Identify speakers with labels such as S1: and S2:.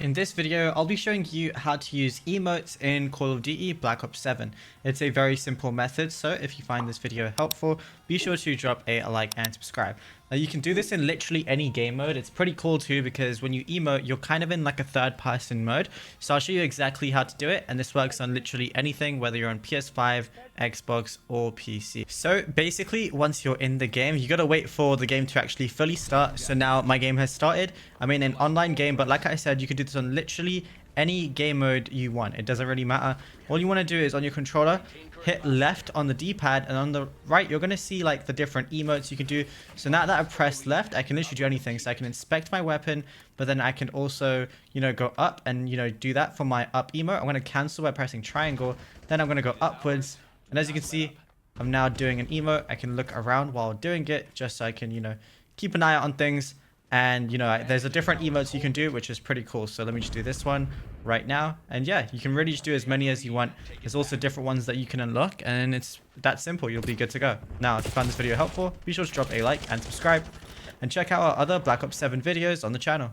S1: In this video, I'll be showing you how to use emotes in Call of Duty Black Ops 7. It's a very simple method, so if you find this video helpful, be sure to drop a like and subscribe. Now you can do this in literally any game mode. It's pretty cool too because when you emote, you're kind of in like a third person mode. So I'll show you exactly how to do it, and this works on literally anything, whether you're on PS5, Xbox or PC. So basically, once you're in the game, you gotta wait for the game to actually fully start. So now my game has started. I'm in an online game, but like I said, you can do this on literally any game mode you want. It doesn't really matter. All you want to do is on your controller, hit left on the D-pad, and on the right you're going to see like the different emotes you can do. So now that I've pressed left, I can literally do anything. So I can inspect my weapon, but then I can also, go up and, do that for my up emote. I'm going to cancel by pressing triangle. Then I'm going to go upwards. And as you can see, I'm now doing an emote. I can look around while doing it just so I can, keep an eye out on things. And, there's a different emotes you can do, which is pretty cool. So let me just do this one right now. And yeah, you can really just do as many as you want. There's also different ones that you can unlock. And it's that simple. You'll be good to go. Now, if you found this video helpful, be sure to drop a like and subscribe. And check out our other Black Ops 7 videos on the channel.